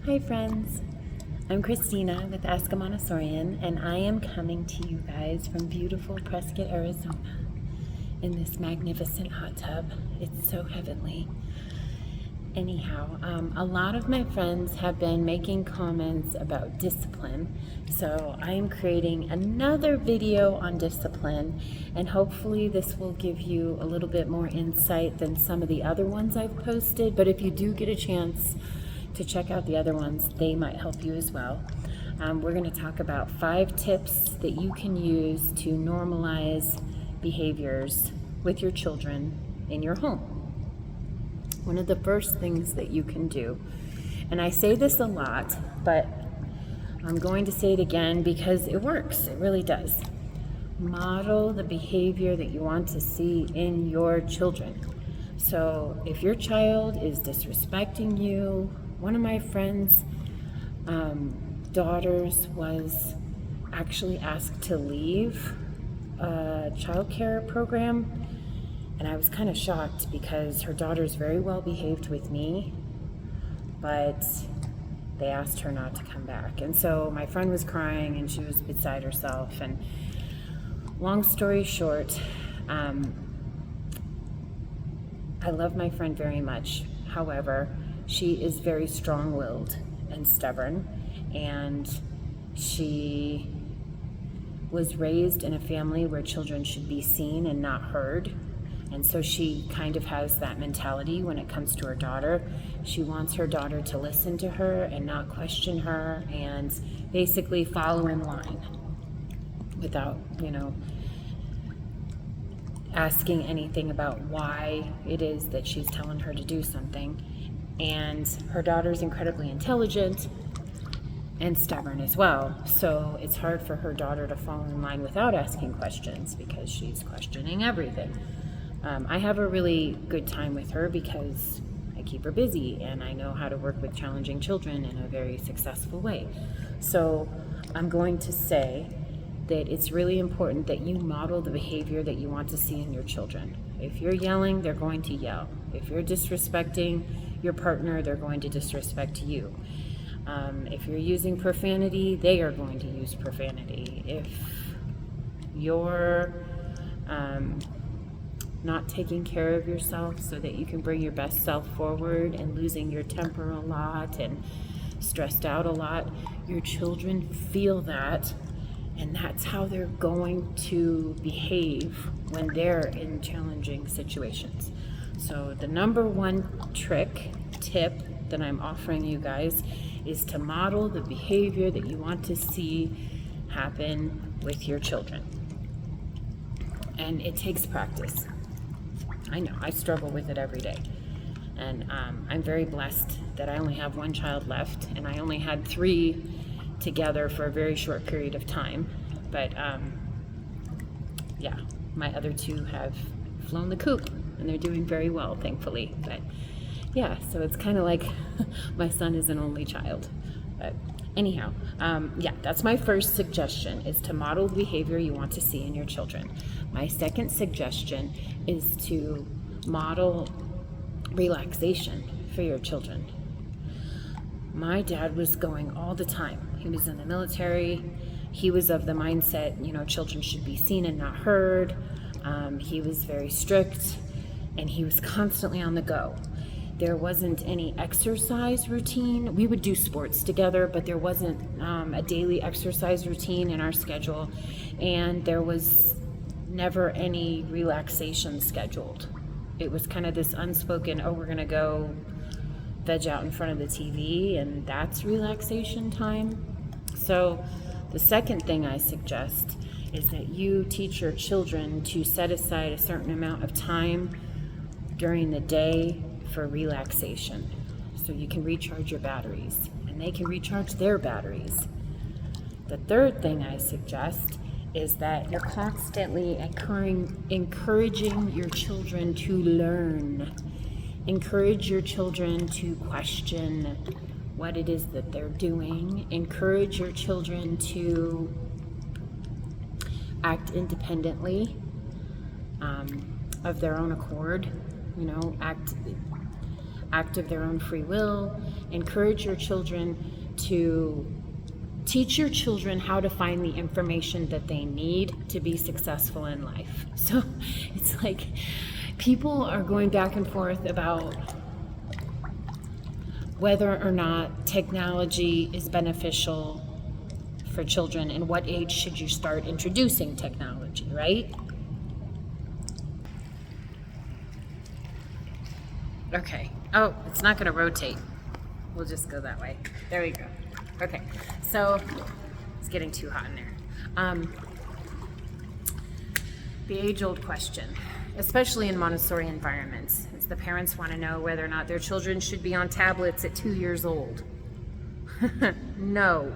Hi friends, I'm Christina with Ask a Montessorian, and I am coming to you guys from beautiful Prescott, Arizona in this magnificent hot tub. It's so heavenly. Anyhow, a lot of my friends have been making comments about discipline, so I am creating another video on discipline, and hopefully this will give you a little bit more insight than some of the other ones I've posted. But if you do get a chance to check out the other ones, they might help you as well. We're going to talk about 5 tips that you can use to normalize behaviors with your children in your home. One of the first things that you can do, and I say this a lot, but I'm going to say it again because it works. It really does. Model the behavior that you want to see in your children. So if your child is disrespecting you, one of my friends' daughters was actually asked to leave a childcare program, and I was kind of shocked because her daughter's very well behaved with me, but they asked her not to come back. And so my friend was crying and she was beside herself. And long story short, I love my friend very much. However, she is very strong-willed and stubborn, and she was raised in a family where children should be seen and not heard. And so she kind of has that mentality when it comes to her daughter. She wants her daughter to listen to her and not question her, and basically follow in line without, asking anything about why it is that she's telling her to do something. And her daughter's incredibly intelligent and stubborn as well. So it's hard for her daughter to fall in line without asking questions because she's questioning everything. I have a really good time with her because I keep her busy and I know how to work with challenging children in a very successful way. So I'm going to say that it's really important that you model the behavior that you want to see in your children. If you're yelling, they're going to yell. If you're disrespecting your partner, they're going to disrespect you. If you're using profanity, they are going to use profanity. If you're not taking care of yourself so that you can bring your best self forward and losing your temper a lot and stressed out a lot, your children feel that, and that's how they're going to behave when they're in challenging situations. So the number one tip that I'm offering you guys is to model the behavior that you want to see happen with your children. And it takes practice. I know, I struggle with it every day. And I'm very blessed that I only have one child left, and I only had 3 together for a very short period of time. But yeah, my other 2 have flown the coop, and they're doing very well, thankfully. But yeah, so it's kind of like my son is an only child. But anyhow, yeah, that's my first suggestion, is to model the behavior you want to see in your children. My second suggestion is to model relaxation for your children. My dad was going all the time. He was in the military. He was of the mindset, children should be seen and not heard. He was very strict, and he was constantly on the go. There wasn't any exercise routine. We would do sports together, but there wasn't a daily exercise routine in our schedule, and there was never any relaxation scheduled. It was kind of this unspoken, we're gonna go veg out in front of the TV, and that's relaxation time. So the second thing I suggest is that you teach your children to set aside a certain amount of time during the day for relaxation, so you can recharge your batteries and they can recharge their batteries. The third thing I suggest is that you're constantly encouraging your children to learn. Encourage your children to question what it is that they're doing. Encourage your children to act independently of their own accord. Act act of their own free will. Encourage your children to teach your children how to find the information that they need to be successful in life. So it's like people are going back and forth about whether or not technology is beneficial for children and what age should you start introducing technology, right? Okay. Oh, it's not going to rotate. We'll just go that way. There we go. Okay. So it's getting too hot in there. The age-old question, especially in Montessori environments, is the parents want to know whether or not their children should be on tablets at 2 years old. No.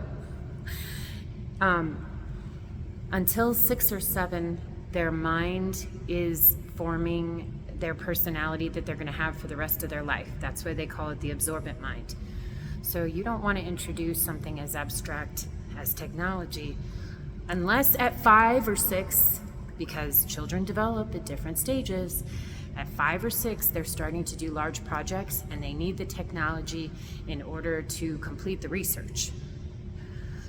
Until 6 or 7, their mind is forming their personality that they're going to have for the rest of their life. That's why they call it the absorbent mind. So you don't want to introduce something as abstract as technology unless at 5 or 6, because children develop at different stages. At 5 or 6, they're starting to do large projects and they need the technology in order to complete the research.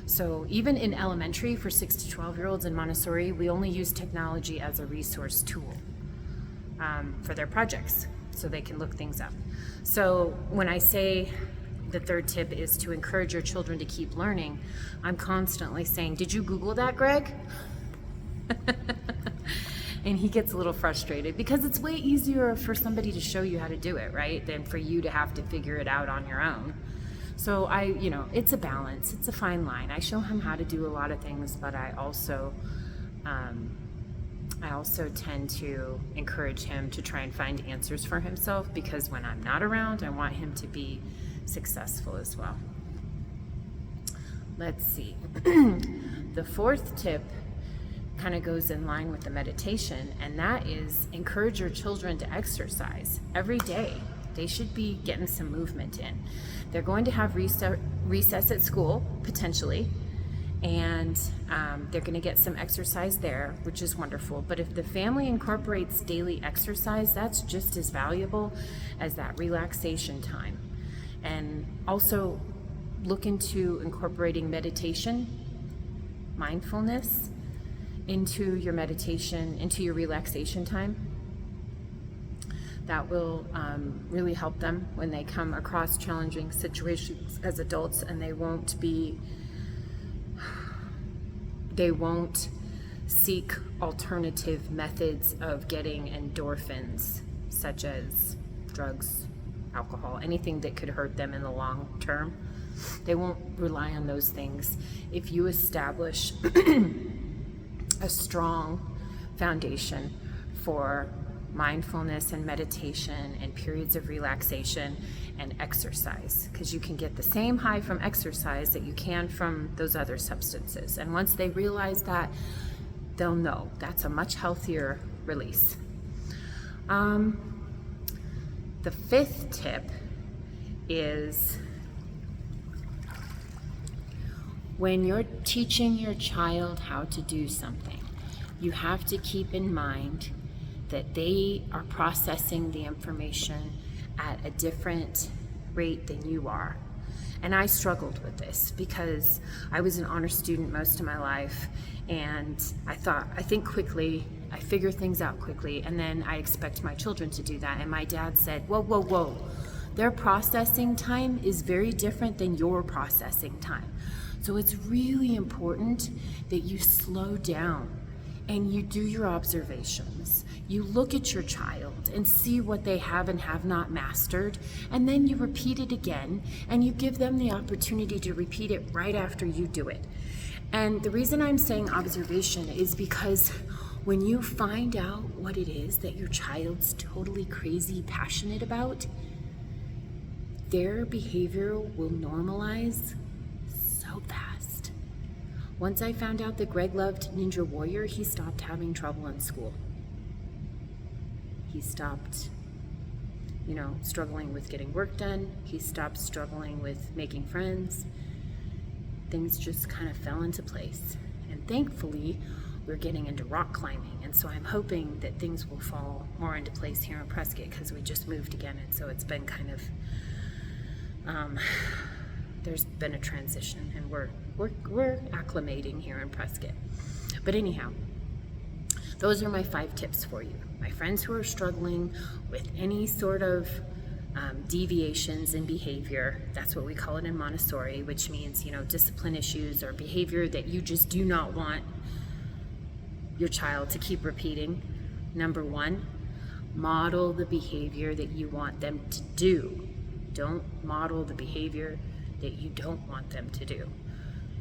So even in elementary, for 6 to 12-year-olds in Montessori, we only use technology as a resource tool for their projects, so they can look things up. So when I say the third tip is to encourage your children to keep learning, I'm constantly saying, did you Google that, Greg? And he gets a little frustrated because it's way easier for somebody to show you how to do it, right, than for you to have to figure it out on your own. So it's a balance, it's a fine line. I show him how to do a lot of things, but I also tend to encourage him to try and find answers for himself, because when I'm not around, I want him to be successful as well. Let's see. The fourth tip kind of goes in line with the meditation, and that is encourage your children to exercise every day. They should be getting some movement in. They're going to have recess at school, potentially, and they're going to get some exercise there, which is wonderful. But if the family incorporates daily exercise, that's just as valuable as that relaxation time. And also look into incorporating meditation, mindfulness, into your meditation, into your relaxation time. That will really help them when they come across challenging situations as adults, and they won't seek alternative methods of getting endorphins, such as drugs, alcohol, anything that could hurt them in the long term. They won't rely on those things. If you establish a strong foundation for mindfulness and meditation and periods of relaxation and exercise, because you can get the same high from exercise that you can from those other substances. And once they realize that, they'll know that's a much healthier release. The fifth tip is when you're teaching your child how to do something, you have to keep in mind that they are processing the information at a different rate than you are. And I struggled with this because I was an honor student most of my life, and I think quickly, I figure things out quickly, and then I expect my children to do that. And my dad said, whoa, their processing time is very different than your processing time. So it's really important that you slow down and you do your observations. You look at your child and see what they have and have not mastered, and then you repeat it again, and you give them the opportunity to repeat it right after you do it. And the reason I'm saying observation is because when you find out what it is that your child's totally crazy passionate about, their behavior will normalize so fast. Once I found out that Greg loved Ninja Warrior, he stopped having trouble in school. He stopped, struggling with getting work done. He stopped struggling with making friends. Things just kind of fell into place. And thankfully, we're getting into rock climbing. And so I'm hoping that things will fall more into place here in Prescott, because we just moved again. And so it's been kind of, there's been a transition, and we're acclimating here in Prescott. But anyhow, those are my 5 tips for you. My friends who are struggling with any sort of deviations in behavior, that's what we call it in Montessori, which means, discipline issues or behavior that you just do not want your child to keep repeating. Number 1, model the behavior that you want them to do. Don't model the behavior that you don't want them to do.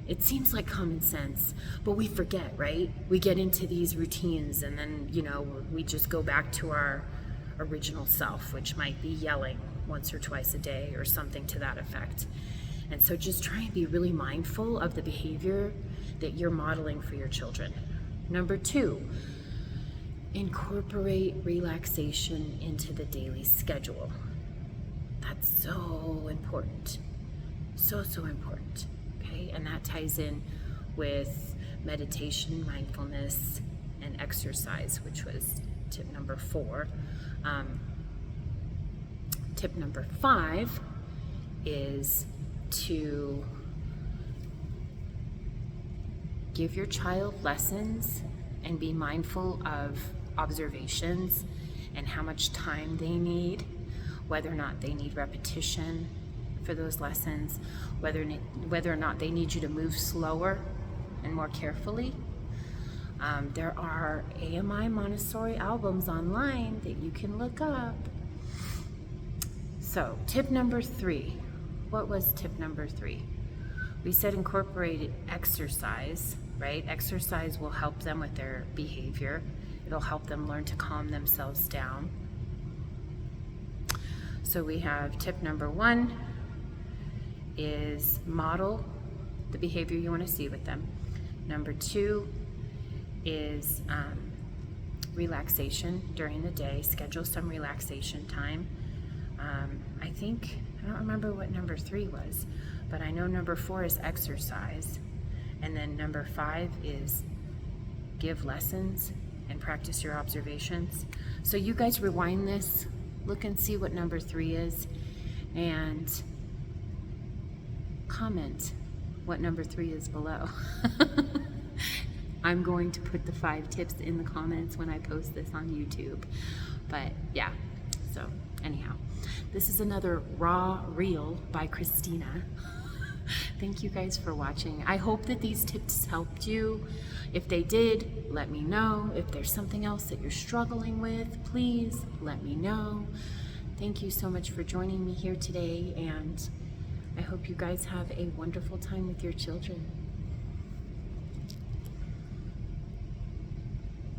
It seems like common sense, but we forget, right? We get into these routines, and then, we just go back to our original self, which might be yelling once or twice a day or something to that effect. And so just try and be really mindful of the behavior that you're modeling for your children. Number 2, incorporate relaxation into the daily schedule. That's so important. So important. Okay? And that ties in with meditation, mindfulness, and exercise, which was tip number 4. Tip number 5 is to give your child lessons and be mindful of observations and how much time they need, whether or not they need repetition for those lessons, whether or not they need you to move slower and more carefully. There are AMI Montessori albums online that you can look up. So, tip number 3. What was tip number 3? We said incorporate exercise, right? Exercise will help them with their behavior. It'll help them learn to calm themselves down. So we have tip number 1 is model the behavior you want to see with them. Number 2 is relaxation during the day. Schedule some relaxation time. I don't remember what number 3 was, but I know number 4 is exercise. And then number 5 is give lessons and practice your observations. So you guys rewind this, look and see what number 3 is, and comment what number 3 is below. I'm going to put the 5 tips in the comments when I post this on YouTube. But yeah, so anyhow, this is another raw reel by Christina. Thank you guys for watching. I hope that these tips helped you. If they did, let me know. If there's something else that you're struggling with, please let me know. Thank you so much for joining me here today, and I hope you guys have a wonderful time with your children.